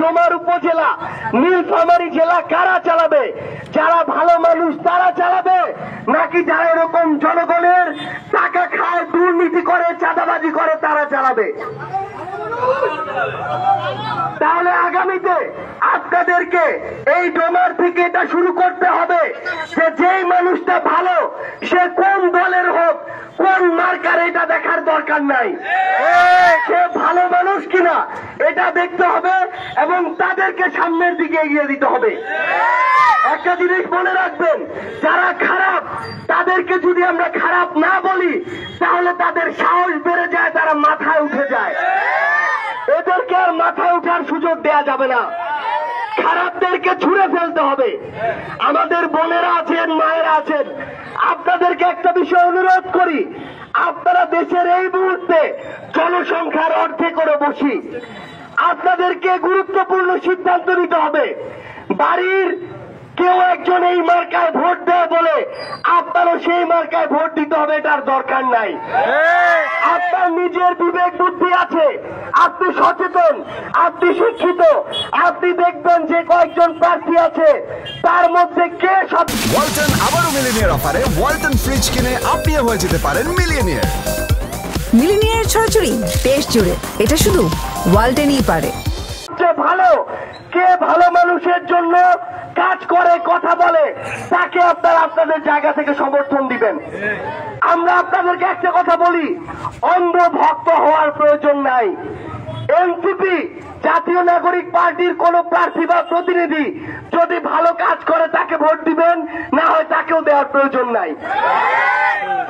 ডোমার উপজেলা নীলফামারী জেলা কারা চালাবে? যারা ভালো মানুষ তারা চালাবে, নাকি যারা এরকম জনগণের টাকা খায়, দুর্নীতি করে, চাঁদাবাজি করে তারা চালাবে? তাহলে আগামীতে আপনাদেরকে এই ডোমার থেকে এটা শুরু করতে হবে যে যেই মানুষটা ভালো সে কোন দলের হোক, কোন মার্কার, এটা দেখার দরকার নাই, সে ভালো মানুষ কিনা এটা দেখতে হবে এবং তাদেরকে সামনের দিকে এগিয়ে দিতে হবে। একটা জিনিস মনে রাখবেন, যারা খারাপ তাদেরকে যদি আমরা খারাপ না বলি তাহলে তাদের সাহস বেড়ে যায়, তারা মাথায় উঠে যায়। এদেরকে আর মাথায় উঠার সুযোগ দেয়া যাবে না, খারাপদেরকে ছুঁড়ে ফেলতে হবে। আমাদের বোনেরা আছেন, মায়েরা আছেন, আপনাদেরকে একটা বিষয় অনুরোধ করি, আপনারা দেশের এই মুহূর্তে জনসংখ্যার অর্ধে করে বসি, আপনাদেরকে গুরুত্বপূর্ণ সিদ্ধান্ত নিতে হবে। বাড়ির কেউ একজন এই মার্কায় ভোট দেয় বলে আপনারও সেই মার্কায় ভোট দিতে হবে, এটার দরকার নাই। আপনার নিজের বিবেক বুদ্ধি আছে, আপনি সচেতন, আপনি শিক্ষিত, আপনি দেখবেন যে কয়েকজন প্রার্থী আছে তার মধ্যে কে ওয়ালটন আবারও মিলিনিয়ার অফারে ওয়ালটন ফ্রিজ কিনে আপনিও হয়ে যেতে পারেন মিলিয়নিয়ার। মিলিনিয়ার ছড়াছড়ি দেশ জুড়ে, এটা শুধু ওয়ালটনই পারে। ভালো কে ভালো মানুষের জন্য কাজ করে, কথা বলে, তাকে আপনারা আপনাদের জায়গা থেকে সমর্থন দিবেন। আমরা আপনাদেরকে একটা কথা বলি, অন্ধ ভক্ত হওয়ার প্রয়োজন নাই। এনসিপি জাতীয় নাগরিক পার্টির কোন প্রার্থী বা প্রতিনিধি যদি ভালো কাজ করে তাকে ভোট দিবেন, না হয় তাকেও দেওয়ার প্রয়োজন নাই।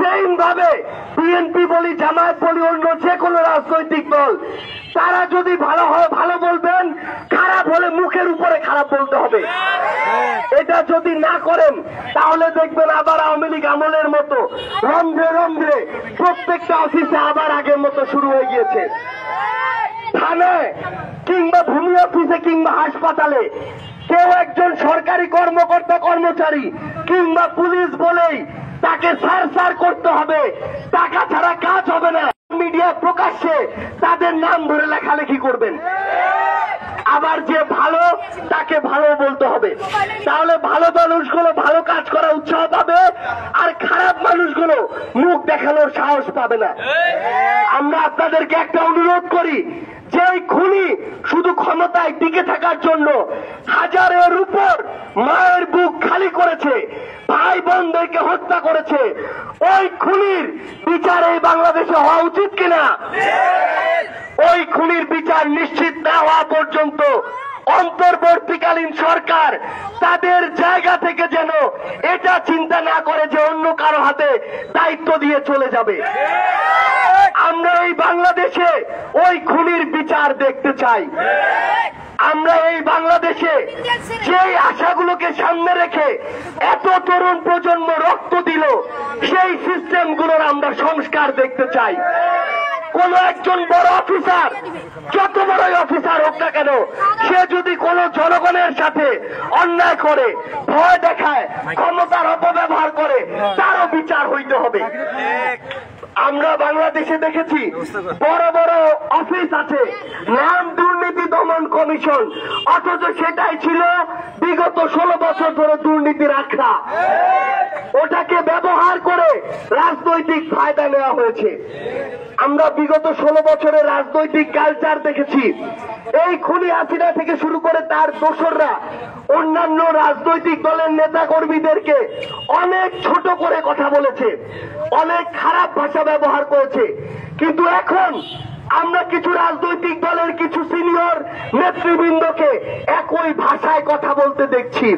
সেইম ভাবে বিএনপি বলি, জামায়াত বলি, অন্য যে কোনো রাজনৈতিক দল, তারা যদি ভালো হয় ভালো বলবেন, খারাপ হলে মুখের উপরে খারাপ বলতে হবে। এটা যদি না করেন তাহলে দেখবেন আবার আওয়ামী লীগ আমলের মতো রন্ধ্রে রন্ধ্রে প্রত্যেকটা অফিসে আবার আগের মতো শুরু হয়ে গিয়েছে। থানায় কিংবা ভূমি অফিসে কিংবা হাসপাতালে কেউ একজন সরকারি কর্মকর্তা কর্মচারী কিংবা পুলিশ বলেই তাকে সার করতে হবে, টাকা ছাড়া কাজ হবে না। মিডিয়া প্রকাশ্যে তাদের নাম ধরে লেখালেখি করবেন, আবার যে ভালো তাকে ভালো বলতে হবে। তাহলে ভালো মানুষগুলো ভালো কাজ করা উৎসাহ পাবে, আর খারাপ মানুষগুলো মুখ দেখানোর সাহস পাবে না। আমরা আপনাদেরকে একটা অনুরোধ করি, যে খুনি শুধু ক্ষমতায় টিকে থাকার জন্য হাজারের উপর মায়ের বুক খালি করেছে, ভাই বোনদেরকে হত্যা করেছে, ওই খুনির বিচার এই বাংলাদেশে হওয়া উচিত কিনা? ওই খুনির বিচার নিশ্চিত না হওয়া পর্যন্ত অন্তর্বর্তীকালীন সরকার তাদের জায়গা থেকে যেন এটা চিন্তা না করে যে অন্য কারো হাতে দায়িত্ব দিয়ে চলে যাবে। আমরা এই বাংলাদেশে ওই খুনির বিচার দেখতে চাই। আমরা এই বাংলাদেশে যেই আশাগুলোকে সামনে রেখে এত তরুণ প্রজন্ম রক্ত দিল, সেই সিস্টেমগুলোর আমরা সংস্কার দেখতে চাই। কোন একজন বড় অফিসার, যত বড়ই অফিসার হোক না কেন, সে যদি কোন জনগণের সাথে অন্যায় করে, ভয় দেখায়, ক্ষমতার অপব্যবহার করে, তারও বিচার হইতে হবে। আমরা বাংলাদেশে দেখেছি বড় বড় অফিস আছে, নাম দুর্নীতি দমন কমিশন, অথচ সেটাই ছিল বিগত 16 বছর ধরে দুর্নীতির আখড়া। ওটাকে ব্যবহার করে রাজনৈতিক ফায়দা নেওয়া হয়েছে। আমরা বিগত 16 বছরের রাজনৈতিক কালচার দেখেছি, এই খুনি হাসিনা থেকে শুরু করে তার দোসররা অন্যান্য রাজনৈতিক দলের নেতা কর্মীদেরকে অনেক ছোট করে কথা বলেছে, অনেক খারাপ ভাষা ব্যবহার করেছে। কিন্তু এখন আমরা কিছু রাজনৈতিক দলের কিছু সিনিয়র নেতৃবৃন্দকে একই ভাষায় কথা বলতে দেখছি।